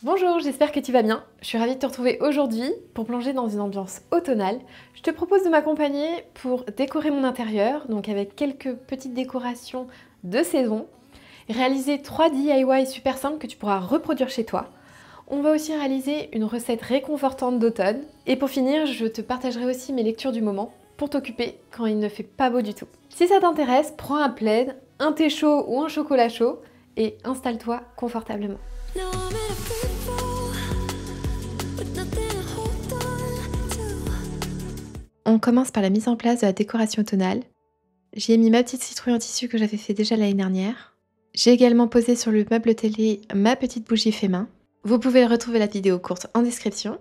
Bonjour, j'espère que tu vas bien. Je suis ravie de te retrouver aujourd'hui pour plonger dans une ambiance automnale. Je te propose de m'accompagner pour décorer mon intérieur, donc avec quelques petites décorations de saison. Réaliser 3 DIY super simples que tu pourras reproduire chez toi. On va aussi réaliser une recette réconfortante d'automne. Et pour finir, je te partagerai aussi mes lectures du moment pour t'occuper quand il ne fait pas beau du tout. Si ça t'intéresse, prends un plaid, un thé chaud ou un chocolat chaud et installe-toi confortablement. On commence par la mise en place de la décoration automnale. J'y ai mis ma petite citrouille en tissu que j'avais fait déjà l'année dernière. J'ai également posé sur le meuble télé ma petite bougie fait main. Vous pouvez retrouver la vidéo courte en description.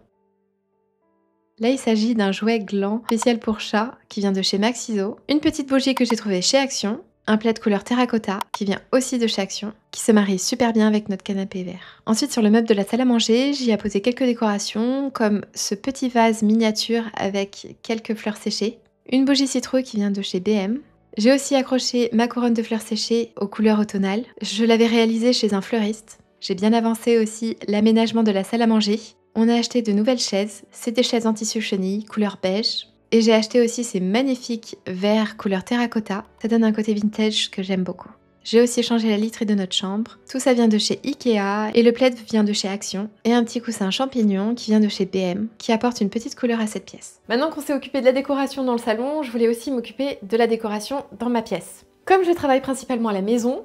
Là, il s'agit d'un jouet gland spécial pour chat qui vient de chez Maxiso. Une petite bougie que j'ai trouvée chez Action. Un plaid couleur terracotta qui vient aussi de chez Action, qui se marie super bien avec notre canapé vert. Ensuite, sur le meuble de la salle à manger, j'y ai posé quelques décorations, comme ce petit vase miniature avec quelques fleurs séchées. Une bougie citrouille qui vient de chez BM. J'ai aussi accroché ma couronne de fleurs séchées aux couleurs automnales. Je l'avais réalisée chez un fleuriste. J'ai bien avancé aussi l'aménagement de la salle à manger. On a acheté de nouvelles chaises. C'est des chaises en tissu chenille, couleur beige. Et j'ai acheté aussi ces magnifiques verres couleur terracotta. Ça donne un côté vintage que j'aime beaucoup. J'ai aussi changé la literie de notre chambre. Tout ça vient de chez Ikea et le plaid vient de chez Action. Et un petit coussin champignon qui vient de chez BM, qui apporte une petite couleur à cette pièce. Maintenant qu'on s'est occupé de la décoration dans le salon, je voulais aussi m'occuper de la décoration dans ma pièce. Comme je travaille principalement à la maison,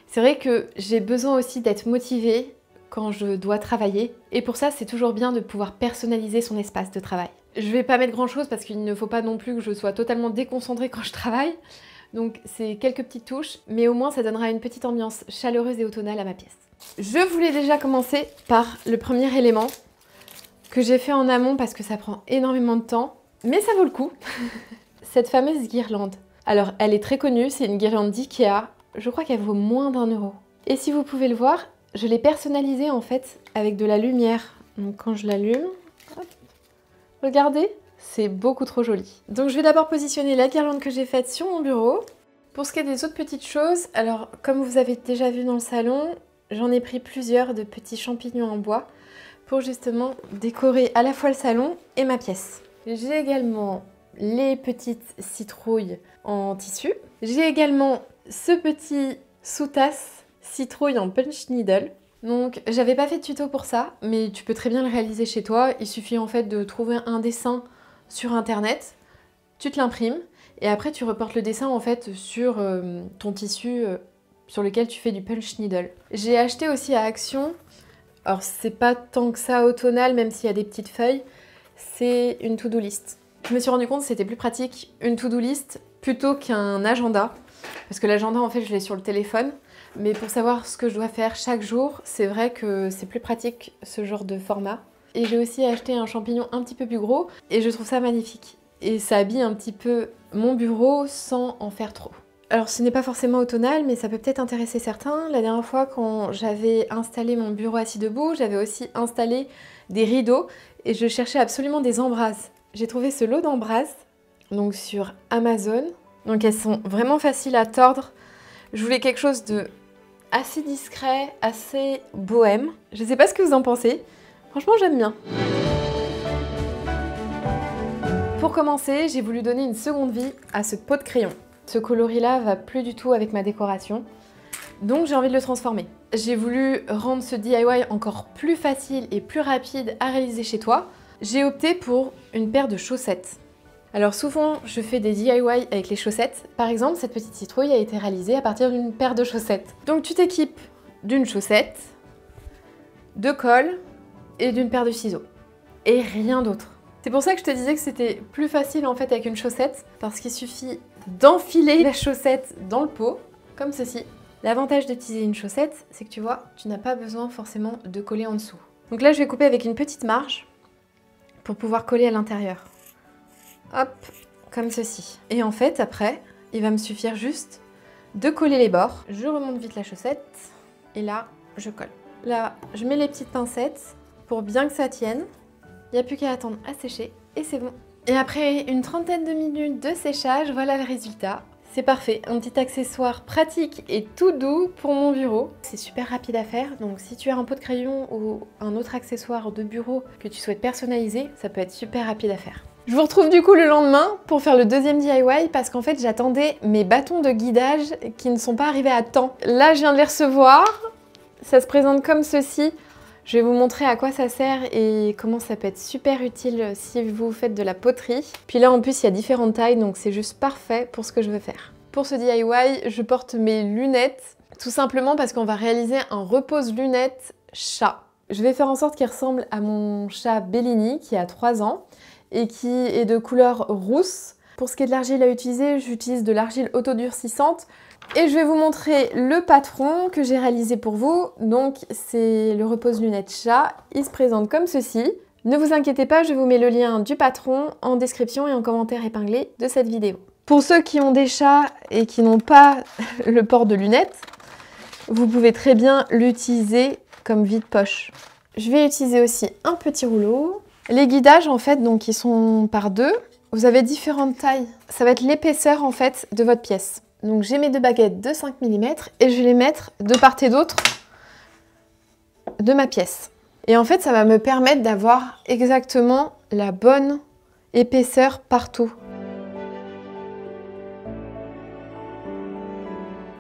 c'est vrai que j'ai besoin aussi d'être motivée quand je dois travailler. Et pour ça, c'est toujours bien de pouvoir personnaliser son espace de travail. Je vais pas mettre grand chose parce qu'il ne faut pas non plus que je sois totalement déconcentrée quand je travaille. Donc c'est quelques petites touches, mais au moins ça donnera une petite ambiance chaleureuse et automnale à ma pièce. Je voulais déjà commencer par le premier élément que j'ai fait en amont parce que ça prend énormément de temps, mais ça vaut le coup. Cette fameuse guirlande. Alors elle est très connue, c'est une guirlande d'Ikea. Je crois qu'elle vaut moins d'1 €. Et si vous pouvez le voir, je l'ai personnalisée en fait avec de la lumière. Donc quand je l'allume, hop, regardez, c'est beaucoup trop joli. Donc je vais d'abord positionner la guirlande que j'ai faite sur mon bureau. Pour ce qui est des autres petites choses, alors comme vous avez déjà vu dans le salon, j'en ai pris plusieurs de petits champignons en bois pour justement décorer à la fois le salon et ma pièce. J'ai également les petites citrouilles en tissu. J'ai également ce petit sous-tasse citrouille en punch needle. Donc j'avais pas fait de tuto pour ça, mais tu peux très bien le réaliser chez toi. Il suffit en fait de trouver un dessin sur internet, tu te l'imprimes et après tu reportes le dessin en fait sur ton tissu sur lequel tu fais du punch needle. J'ai acheté aussi à Action, alors c'est pas tant que ça automnal même s'il y a des petites feuilles, c'est une to-do list. Je me suis rendu compte que c'était plus pratique une to-do list plutôt qu'un agenda, parce que l'agenda en fait je l'ai sur le téléphone. Mais pour savoir ce que je dois faire chaque jour, c'est vrai que c'est plus pratique ce genre de format. Et j'ai aussi acheté un champignon un petit peu plus gros et je trouve ça magnifique. Et ça habille un petit peu mon bureau sans en faire trop. Alors ce n'est pas forcément automnal, mais ça peut peut-être intéresser certains. La dernière fois quand j'avais installé mon bureau assis debout, j'avais aussi installé des rideaux et je cherchais absolument des embrasses. J'ai trouvé ce lot d'embrasses donc sur Amazon. Donc elles sont vraiment faciles à tordre. Je voulais quelque chose de assez discret, assez bohème. Je sais pas ce que vous en pensez. Franchement, j'aime bien. Pour commencer, j'ai voulu donner une seconde vie à ce pot de crayon. Ce coloris-là va plus du tout avec ma décoration, donc j'ai envie de le transformer. J'ai voulu rendre ce DIY encore plus facile et plus rapide à réaliser chez toi. J'ai opté pour une paire de chaussettes. Alors souvent, je fais des DIY avec les chaussettes. Par exemple, cette petite citrouille a été réalisée à partir d'une paire de chaussettes. Donc tu t'équipes d'une chaussette, de colle et d'une paire de ciseaux. Et rien d'autre. C'est pour ça que je te disais que c'était plus facile en fait avec une chaussette, parce qu'il suffit d'enfiler la chaussette dans le pot, comme ceci. L'avantage d'utiliser une chaussette, c'est que tu vois, tu n'as pas besoin forcément de coller en dessous. Donc là, je vais couper avec une petite marge pour pouvoir coller à l'intérieur. Hop, comme ceci. Et en fait, après, il va me suffire juste de coller les bords. Je remonte vite la chaussette et là, je colle. Là, je mets les petites pincettes pour bien que ça tienne. Il n'y a plus qu'à attendre à sécher et c'est bon. Et après une trentaine de minutes de séchage, voilà le résultat. C'est parfait, un petit accessoire pratique et tout doux pour mon bureau. C'est super rapide à faire, donc si tu as un pot de crayon ou un autre accessoire de bureau que tu souhaites personnaliser, ça peut être super rapide à faire. Je vous retrouve du coup le lendemain pour faire le deuxième DIY parce qu'en fait j'attendais mes bâtons de guidage qui ne sont pas arrivés à temps. Là je viens de les recevoir, ça se présente comme ceci. Je vais vous montrer à quoi ça sert et comment ça peut être super utile si vous faites de la poterie. Puis là en plus il y a différentes tailles donc c'est juste parfait pour ce que je veux faire. Pour ce DIY, je porte mes lunettes tout simplement parce qu'on va réaliser un repose lunettes chat. Je vais faire en sorte qu'il ressemble à mon chat Bellini qui a 3 ans et qui est de couleur rousse. Pour ce qui est de l'argile à utiliser, j'utilise de l'argile autodurcissante. Et je vais vous montrer le patron que j'ai réalisé pour vous. Donc c'est le repose lunettes chat. Il se présente comme ceci. Ne vous inquiétez pas, je vous mets le lien du patron en description et en commentaire épinglé de cette vidéo. Pour ceux qui ont des chats et qui n'ont pas le port de lunettes, vous pouvez très bien l'utiliser comme vide-poche. Je vais utiliser aussi un petit rouleau. Les guidages en fait, donc ils sont par deux. Vous avez différentes tailles. Ça va être l'épaisseur en fait de votre pièce. Donc j'ai mes deux baguettes de 5 mm et je vais les mettre de part et d'autre de ma pièce. Et en fait ça va me permettre d'avoir exactement la bonne épaisseur partout.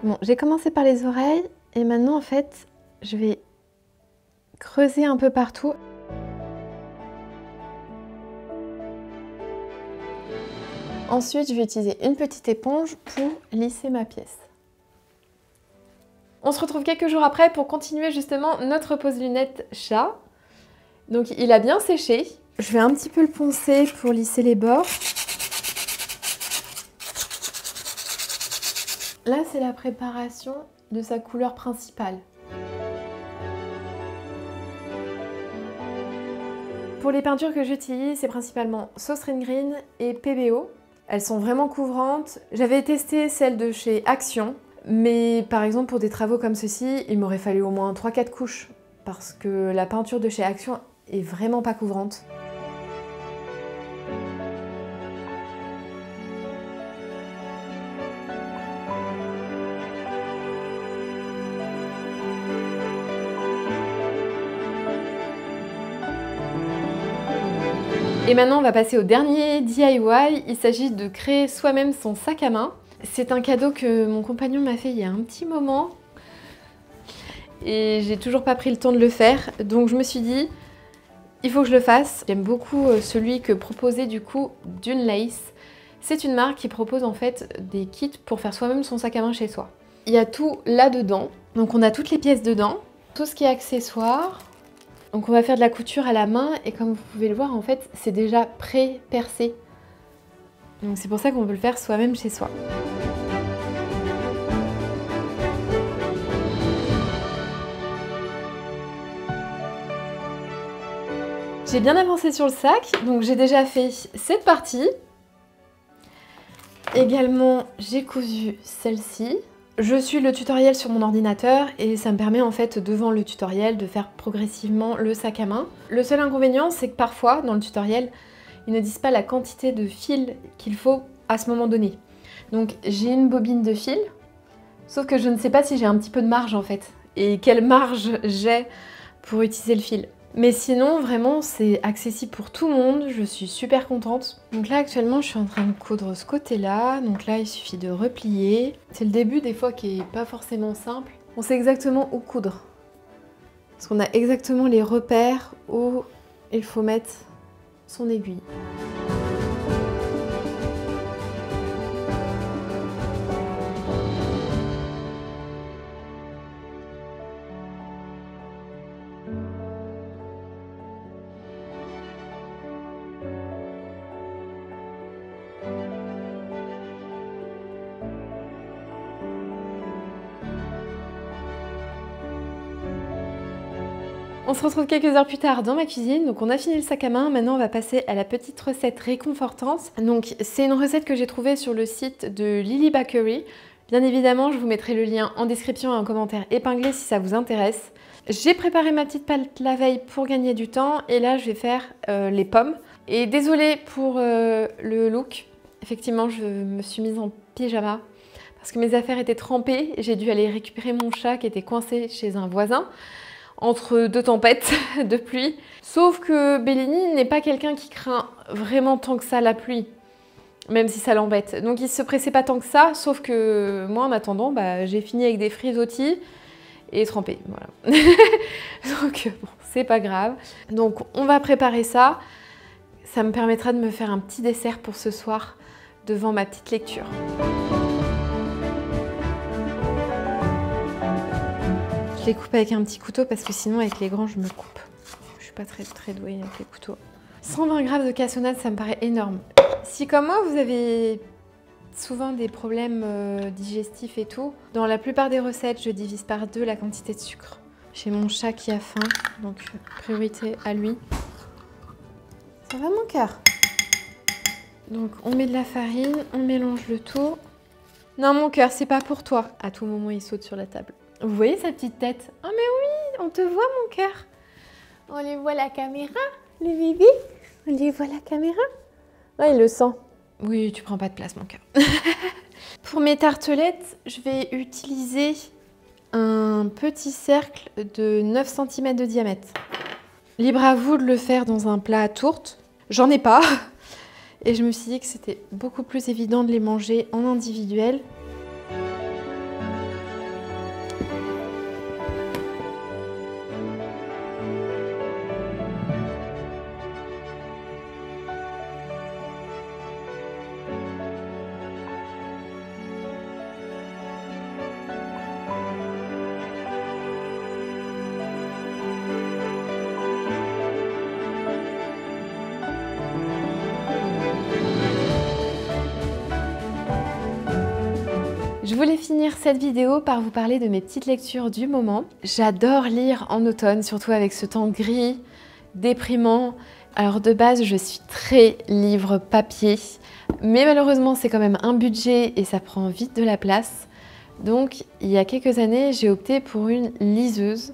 Bon, j'ai commencé par les oreilles et maintenant en fait je vais creuser un peu partout. Ensuite, je vais utiliser une petite éponge pour lisser ma pièce. On se retrouve quelques jours après pour continuer justement notre repose lunettes chat. Donc il a bien séché. Je vais un petit peu le poncer pour lisser les bords. Là, c'est la préparation de sa couleur principale. Pour les peintures que j'utilise, c'est principalement Sourced Green et PBO. Elles sont vraiment couvrantes. J'avais testé celles de chez Action, mais par exemple pour des travaux comme ceci, il m'aurait fallu au moins 3-4 couches parce que la peinture de chez Action est vraiment pas couvrante. Et maintenant on va passer au dernier DIY, il s'agit de créer soi-même son sac à main. C'est un cadeau que mon compagnon m'a fait il y a un petit moment et j'ai toujours pas pris le temps de le faire, donc je me suis dit il faut que je le fasse. J'aime beaucoup celui que proposait du coup Dune Lace. C'est une marque qui propose en fait des kits pour faire soi-même son sac à main chez soi. Il y a tout là-dedans, donc on a toutes les pièces dedans, tout ce qui est accessoires. Donc on va faire de la couture à la main et comme vous pouvez le voir en fait c'est déjà pré-percé. Donc c'est pour ça qu'on peut le faire soi-même chez soi. J'ai bien avancé sur le sac, donc j'ai déjà fait cette partie. Également j'ai cousu celle-ci. Je suis le tutoriel sur mon ordinateur et ça me permet en fait devant le tutoriel de faire progressivement le sac à main. Le seul inconvénient c'est que parfois dans le tutoriel ils ne disent pas la quantité de fil qu'il faut à ce moment donné. Donc j'ai une bobine de fil, sauf que je ne sais pas si j'ai un petit peu de marge en fait et quelle marge j'ai pour utiliser le fil. Mais sinon vraiment c'est accessible pour tout le monde, je suis super contente. Donc là actuellement je suis en train de coudre ce côté-là, donc là il suffit de replier. C'est le début des fois qui est pas forcément simple. On sait exactement où coudre. Parce qu'on a exactement les repères où il faut mettre son aiguille. On se retrouve quelques heures plus tard dans ma cuisine, donc on a fini le sac à main, maintenant on va passer à la petite recette réconfortante. Donc c'est une recette que j'ai trouvée sur le site de Lily Bakery. Bien évidemment, je vous mettrai le lien en description et en commentaire épinglé si ça vous intéresse. J'ai préparé ma petite pâte la veille pour gagner du temps et là je vais faire les pommes. Et désolée pour le look, effectivement je me suis mise en pyjama. parce que mes affaires étaient trempées. J'ai dû aller récupérer mon chat qui était coincé chez un voisin entre deux tempêtes de pluie. Sauf que Bellini n'est pas quelqu'un qui craint vraiment tant que ça la pluie, même si ça l'embête. Donc il se pressait pas tant que ça, sauf que moi en attendant, j'ai fini avec des frisottis et trempé, voilà. Donc bon, c'est pas grave. Donc on va préparer ça. Ça me permettra de me faire un petit dessert pour ce soir devant ma petite lecture. Je les coupe avec un petit couteau parce que sinon avec les grands je me coupe. Je suis pas très douée avec les couteaux. 120 grammes de cassonade, ça me paraît énorme. Si comme moi vous avez souvent des problèmes digestifs et tout, dans la plupart des recettes, je divise par 2 la quantité de sucre. J'ai mon chat qui a faim, donc priorité à lui. Ça va mon cœur? Donc on met de la farine, on mélange le tout. Non mon cœur, c'est pas pour toi. À tout moment, il saute sur la table. Vous voyez sa petite tête? Oh mais oui, on te voit mon cœur. On les voit la caméra, le bébé. On les voit la caméra. Ouais, il le sent. Oui, tu prends pas de place, mon cœur. Pour mes tartelettes, je vais utiliser un petit cercle de 9 cm de diamètre. Libre à vous de le faire dans un plat à tourte. J'en ai pas. Et je me suis dit que c'était beaucoup plus évident de les manger en individuel. Je voulais finir cette vidéo par vous parler de mes petites lectures du moment. J'adore lire en automne, surtout avec ce temps gris, déprimant. Alors de base, je suis très livre papier, mais malheureusement, c'est quand même un budget et ça prend vite de la place. Donc, il y a quelques années, j'ai opté pour une liseuse,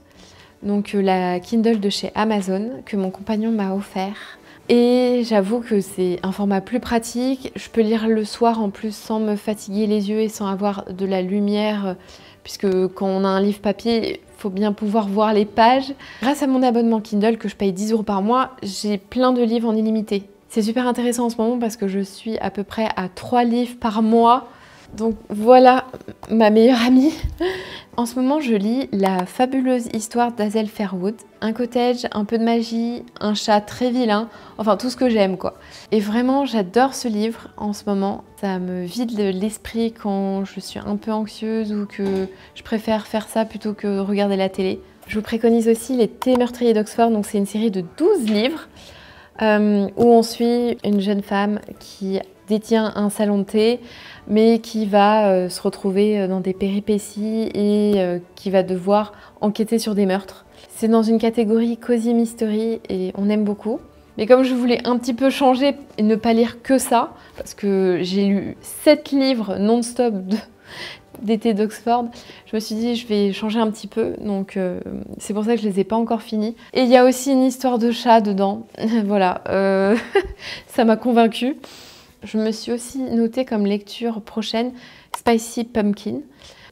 donc la Kindle de chez Amazon, que mon compagnon m'a offert. Et j'avoue que c'est un format plus pratique. Je peux lire le soir en plus sans me fatiguer les yeux et sans avoir de la lumière, puisque quand on a un livre papier, il faut bien pouvoir voir les pages. Grâce à mon abonnement Kindle que je paye 10 € par mois, j'ai plein de livres en illimité. C'est super intéressant en ce moment parce que je suis à peu près à 3 livres par mois. Donc voilà ma meilleure amie. En ce moment, je lis La fabuleuse histoire d'Hazel Fairwood. Un cottage, un peu de magie, un chat très vilain, enfin tout ce que j'aime quoi. Et vraiment, j'adore ce livre en ce moment. Ça me vide l'esprit quand je suis un peu anxieuse ou que je préfère faire ça plutôt que regarder la télé. Je vous préconise aussi Les Thés meurtriers d'Oxford, donc c'est une série de 12 livres où on suit une jeune femme qui détient un salon de thé, mais qui va se retrouver dans des péripéties et qui va devoir enquêter sur des meurtres. C'est dans une catégorie Cozy Mystery et on aime beaucoup. Mais comme je voulais un petit peu changer et ne pas lire que ça, parce que j'ai lu 7 livres non-stop d'été d'Oxford, je me suis dit je vais changer un petit peu, donc c'est pour ça que je les ai pas encore finis. Et il y a aussi une histoire de chat dedans, voilà, ça m'a convaincue. Je me suis aussi notée comme lecture prochaine Spicy Pumpkin.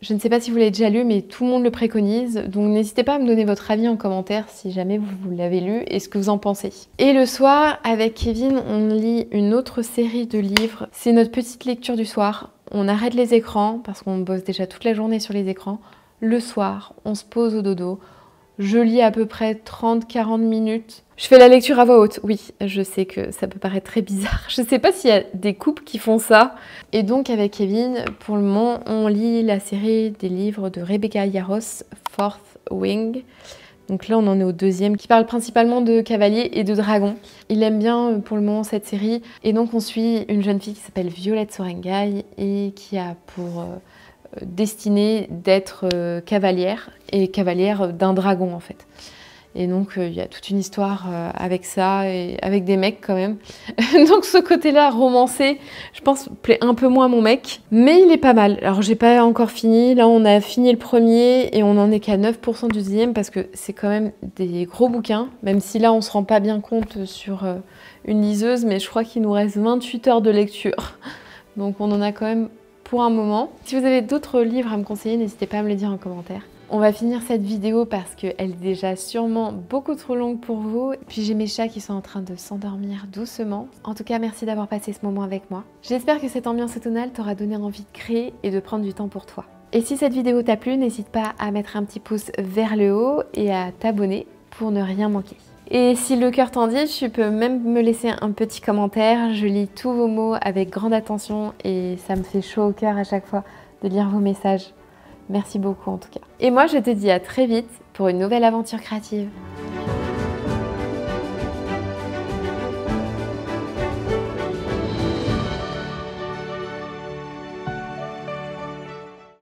Je ne sais pas si vous l'avez déjà lu, mais tout le monde le préconise. Donc n'hésitez pas à me donner votre avis en commentaire si jamais vous l'avez lu et ce que vous en pensez. Et le soir, avec Kevin, on lit une autre série de livres. C'est notre petite lecture du soir. On arrête les écrans parce qu'on bosse déjà toute la journée sur les écrans. Le soir, on se pose au dodo. Je lis à peu près 30-40 minutes. Je fais la lecture à voix haute. Oui, je sais que ça peut paraître très bizarre. Je ne sais pas s'il y a des couples qui font ça. Et donc avec Kevin, pour le moment, on lit la série des livres de Rebecca Yarros, Fourth Wing. Donc là, on en est au 2e, qui parle principalement de cavaliers et de dragons. Il aime bien pour le moment cette série. Et donc on suit une jeune fille qui s'appelle Violette Sorengai et qui a pour destinée d'être cavalière et cavalière d'un dragon en fait. Et donc il y a toute une histoire avec ça et avec des mecs quand même. Donc ce côté-là romancé, je pense plaît un peu moins à mon mec, mais il est pas mal. Alors j'ai pas encore fini, là on a fini le premier et on en est qu'à 9% du 10e parce que c'est quand même des gros bouquins, même si là on se rend pas bien compte sur une liseuse, mais je crois qu'il nous reste 28 heures de lecture. Donc on en a quand même pour un moment. Si vous avez d'autres livres à me conseiller, n'hésitez pas à me le dire en commentaire. On va finir cette vidéo parce qu'elle est déjà sûrement beaucoup trop longue pour vous. Puis j'ai mes chats qui sont en train de s'endormir doucement. En tout cas, merci d'avoir passé ce moment avec moi. J'espère que cette ambiance automnale t'aura donné envie de créer et de prendre du temps pour toi. Et si cette vidéo t'a plu, n'hésite pas à mettre un petit pouce vers le haut et à t'abonner pour ne rien manquer. Et si le cœur t'en dit, tu peux même me laisser un petit commentaire. Je lis tous vos mots avec grande attention et ça me fait chaud au cœur à chaque fois de lire vos messages. Merci beaucoup en tout cas. Et moi, je te dis à très vite pour une nouvelle aventure créative.